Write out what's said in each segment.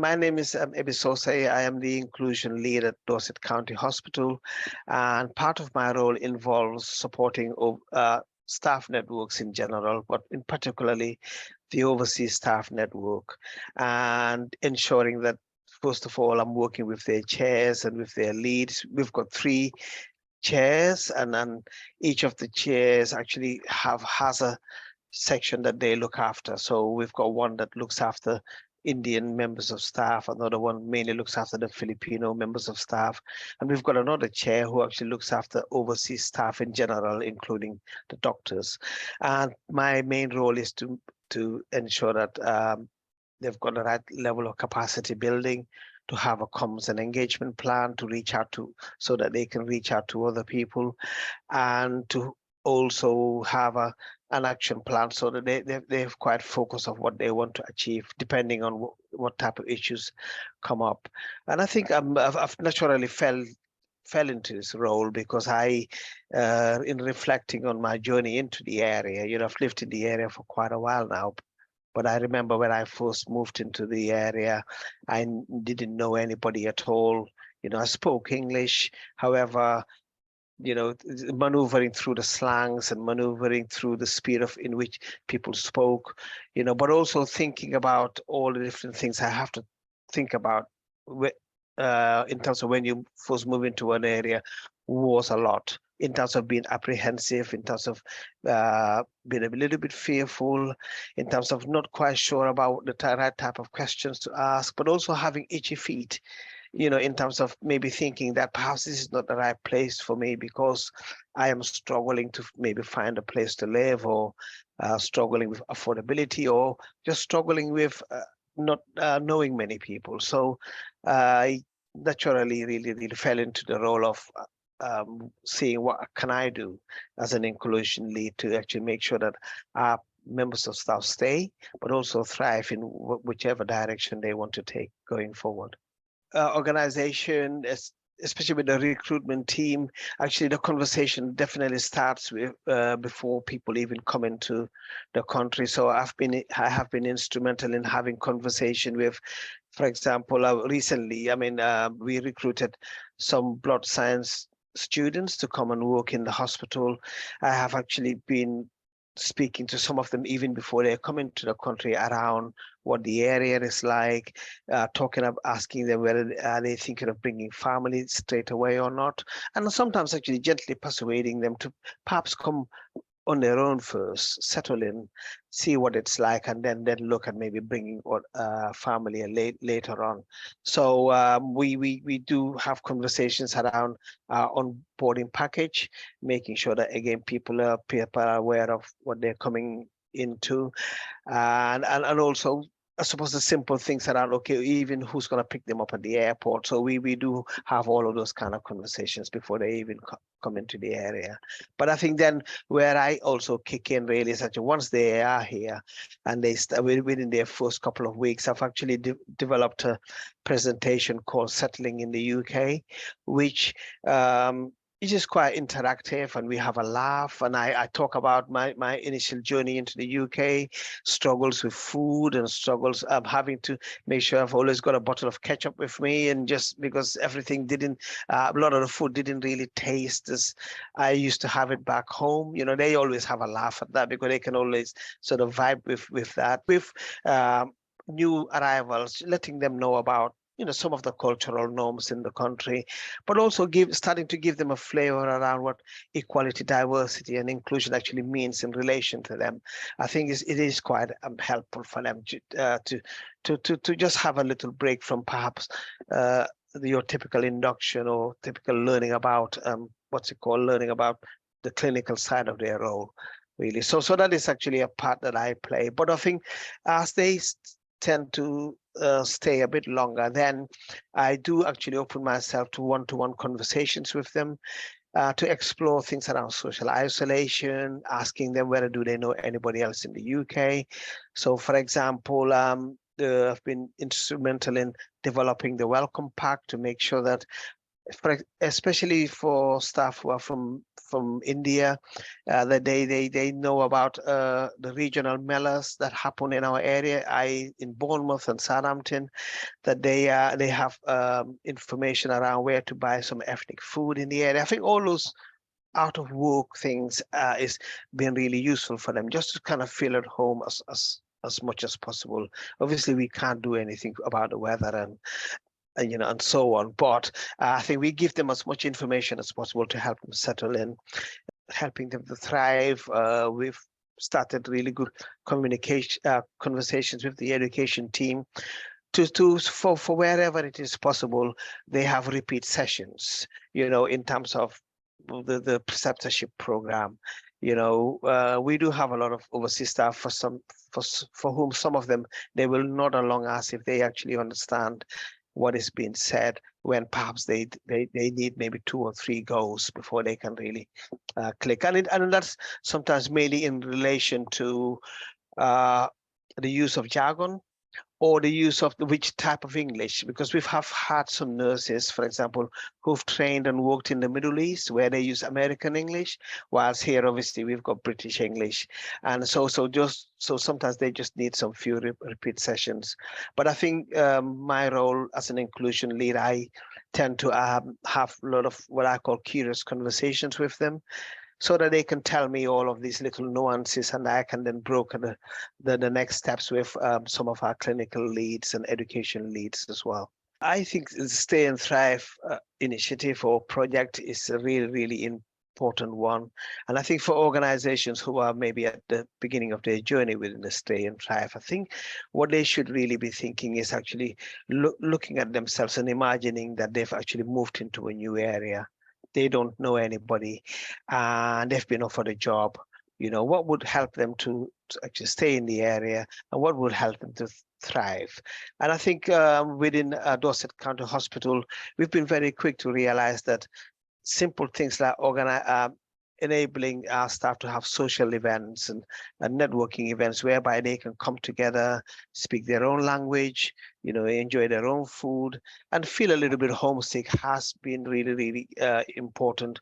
My name is Ebi Sosseh. I am the inclusion lead at Dorset County Hospital, and part of my role involves supporting staff networks in general, but in particularly the overseas staff network, and ensuring that first of all, I'm working with their chairs and with their leads. We've got three chairs, and each of the chairs actually has a section that they look after. So we've got one that looks after Indian members of staff, another one mainly looks after the Filipino members of staff, and we've got another chair who actually looks after overseas staff in general, including the doctors. And my main role is to ensure that they've got the right level of capacity building, to have a comms and engagement plan to reach out to, so that they can reach out to other people, and to also have an action plan so that they've quite focus of what they want to achieve depending on what type of issues come up. And I think I've naturally fell into this role because in reflecting on my journey into the area, I've lived in the area for quite a while now. But I remember when I first moved into the area, I didn't know anybody at all. I spoke English. However, maneuvering through the slangs and maneuvering through the speed in which people spoke, but also thinking about all the different things I have to think about in terms of when you first move into an area was a lot, in terms of being apprehensive, in terms of being a little bit fearful, in terms of not quite sure about the right type of questions to ask, but also having itchy feet, in terms of maybe thinking that perhaps this is not the right place for me because I am struggling to maybe find a place to live, or struggling with affordability, or just struggling with not knowing many people. So I naturally really fell into the role of seeing what can I do as an inclusion lead to actually make sure that our members of staff stay, but also thrive in whichever direction they want to take going forward. Organization, especially with the recruitment team, actually the conversation definitely starts with before people even come into the country. So I have been instrumental in having conversation with, for example, recently, we recruited some blood science students to come and work in the hospital. I have actually been speaking to some of them even before they come into the country around what the area is like, asking them whether are they thinking of bringing family straight away or not, and sometimes actually gently persuading them to perhaps come on their own first, settle in, see what it's like, and then look at maybe bringing family later on. So we do have conversations around onboarding package, making sure that again people are aware of what they're coming into, and also I suppose the simple things around, okay, even who's going to pick them up at the airport. So we do have all of those kind of conversations before they even come into the area. But I think then where I also kick in really is that once they are here and they within their first couple of weeks, I've actually developed a presentation called Settling in the UK, which it's just quite interactive, and we have a laugh, and I talk about my initial journey into the UK, struggles with food and struggles of having to make sure I've always got a bottle of ketchup with me, and just because everything a lot of the food didn't really taste as I used to have it back home. They always have a laugh at that because they can always sort of vibe with that. With new arrivals, letting them know about some of the cultural norms in the country, but also starting to give them a flavor around what equality, diversity, and inclusion actually means in relation to them. I think it is quite helpful for them to just have a little break from perhaps your typical induction or typical learning about learning about the clinical side of their role, really. So that is actually a part that I play. But I think as they tend to stay a bit longer, then I do actually open myself to one-to-one conversations with them to explore things around social isolation, asking them whether do they know anybody else in the UK. So, for example, I've been instrumental in developing the welcome pack to make sure that especially for staff who are from India, that they know about the regional melas that happen in our area, in Bournemouth and Southampton, that they have information around where to buy some ethnic food in the area. I think all those out of work things is being really useful for them, just to kind of feel at home as much as possible. Obviously, we can't do anything about the weather and and so on, but I think we give them as much information as possible to help them settle in, helping them to thrive. We've started really good communication conversations with the education team for wherever it is possible, they have repeat sessions, in terms of the preceptorship program. We do have a lot of overseas staff for whom some of them, they will nod along us if they actually understand what is being said, when perhaps they need maybe 2 or 3 goes before they can really click. And that's sometimes mainly in relation to the use of jargon, or the use of which type of English, because we've had some nurses, for example, who've trained and worked in the Middle East where they use American English, whilst here obviously we've got British English, and so sometimes they just need some few repeat sessions. But I think my role as an inclusion lead, I tend to have a lot of what I call curious conversations with them, so that they can tell me all of these little nuances, and I can then broker the next steps with some of our clinical leads and education leads as well. I think the Stay and Thrive initiative or project is a really, really important one. And I think for organizations who are maybe at the beginning of their journey within the Stay and Thrive, I think what they should really be thinking is actually looking at themselves and imagining that they've actually moved into a new area. They don't know anybody, and they've been offered a job. What would help them to actually stay in the area, and what would help them to thrive? And I think within Dorset County Hospital, we've been very quick to realize that simple things like enabling our staff to have social events and networking events whereby they can come together, speak their own language, enjoy their own food, and feel a little bit homesick has been really, really important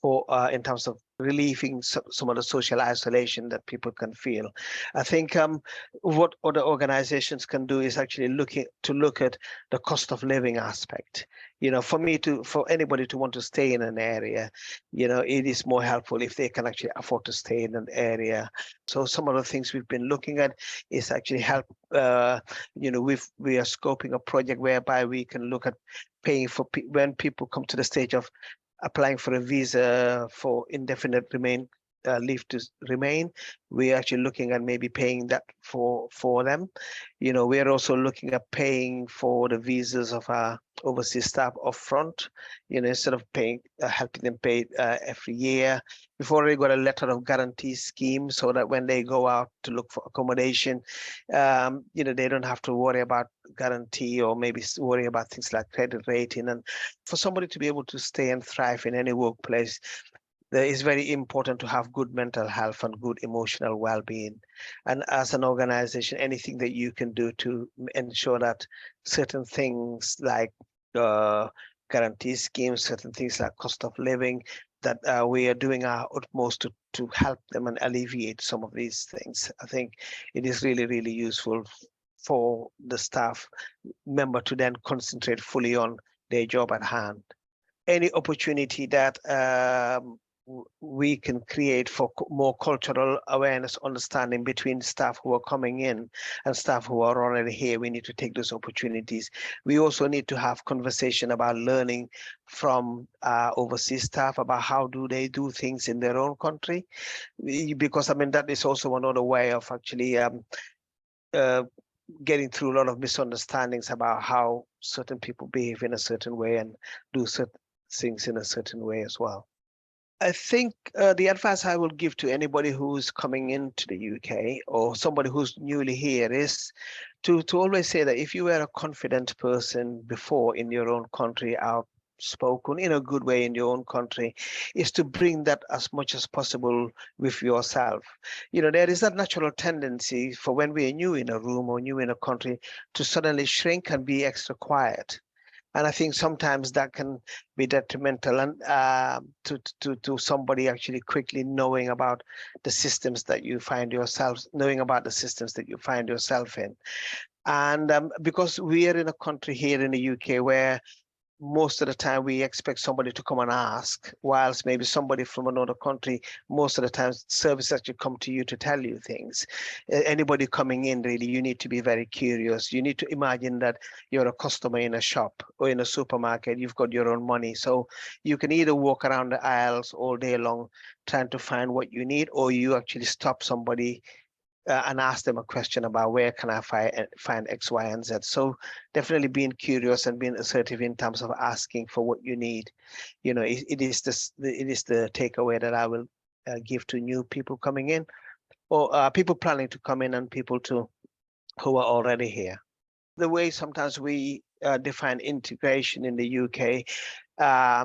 for in terms of relieving some of the social isolation that people can feel. I think what other organizations can do is actually look at the cost of living aspect. For anybody to want to stay in an area, it is more helpful if they can actually afford to stay in an area. So some of the things we've been looking at is actually help. We are scoping a project whereby we can look at paying for when people come to the stage of applying for a visa for indefinite leave to remain. We're actually looking at maybe paying that for them. We're also looking at paying for the visas of our overseas staff upfront, instead of paying, helping them pay every year. We've already got a letter of guarantee scheme, so that when they go out to look for accommodation, they don't have to worry about guarantee, or maybe worry about things like credit rating. And for somebody to be able to stay and thrive in any workplace, it's very important to have good mental health and good emotional well-being. And as an organization, anything that you can do to ensure that certain things like guarantee schemes, certain things like cost of living, that we are doing our utmost to help them and alleviate some of these things. I think it is really, really useful for the staff member to then concentrate fully on their job at hand. Any opportunity that we can create for more cultural awareness, understanding between staff who are coming in and staff who are already here, we need to take those opportunities. We also need to have conversation about learning from overseas staff about how do they do things in their own country, because that is also another way of actually getting through a lot of misunderstandings about how certain people behave in a certain way and do certain things in a certain way as well. I think the advice I will give to anybody who's coming into the UK or somebody who's newly here is to always say that if you were a confident person before in your own country, outspoken in a good way in your own country, is to bring that as much as possible with yourself. There is that natural tendency for when we are new in a room or new in a country to suddenly shrink and be extra quiet. And I think sometimes that can be detrimental, and to somebody actually quickly knowing about the systems that you find yourself, knowing about the systems that you find yourself in. And because we are in a country here in the UK where most of the time we expect somebody to come and ask, whilst maybe somebody from another country, most of the time service actually come to you to tell you things. Anybody coming in, really, you need to be very curious. You need to imagine that you're a customer in a shop or in a supermarket. You've got your own money, so you can either walk around the aisles all day long trying to find what you need, or you actually stop somebody and ask them a question about where can I find X, Y, and Z. So definitely being curious and being assertive in terms of asking for what you need. It is it is the takeaway that I will give to new people coming in, or people planning to come in, and people who are already here. The way sometimes we define integration in the UK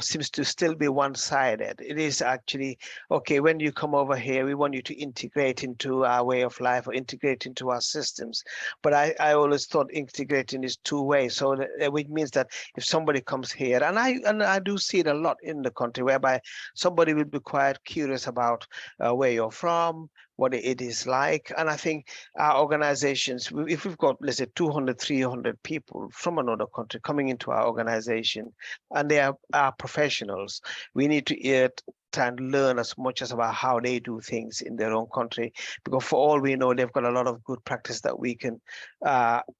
seems to still be one-sided. It is actually, okay, when you come over here, we want you to integrate into our way of life or integrate into our systems. But I always thought integrating is two ways. So which means that if somebody comes here, and I do see it a lot in the country, whereby somebody will be quite curious about where you're from, what it is like. And I think our organizations, if we've got, let's say, 200, 300 people from another country coming into our organization, and they are professionals, we need to try and learn as much as about how they do things in their own country, because for all we know, they've got a lot of good practice that we can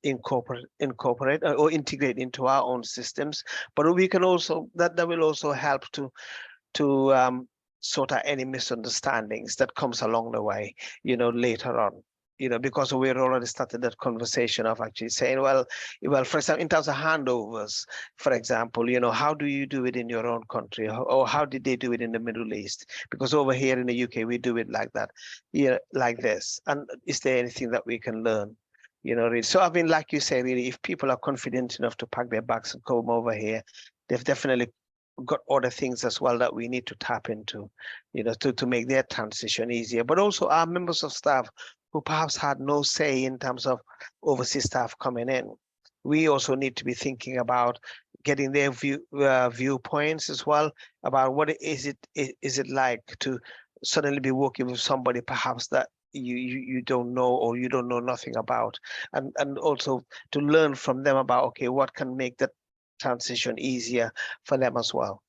incorporate or integrate into our own systems. But we can also, that will also help to sort out any misunderstandings that comes along the way, later on. Because we're already started that conversation of actually saying, well, for example, in terms of handovers, for example, how do you do it in your own country, or how did they do it in the Middle East? Because over here in the UK, we do it like that, like this. And is there anything that we can learn? Really. So, I mean, like you say, really, if people are confident enough to pack their bags and come over here, they've definitely got other things as well that we need to tap into, to make their transition easier. But also our members of staff who perhaps had no say in terms of overseas staff coming in. We also need to be thinking about getting their viewpoints as well about what is it like to suddenly be working with somebody perhaps that you don't know, or you don't know nothing about, and also to learn from them about, okay, what can make that transition easier for them as well.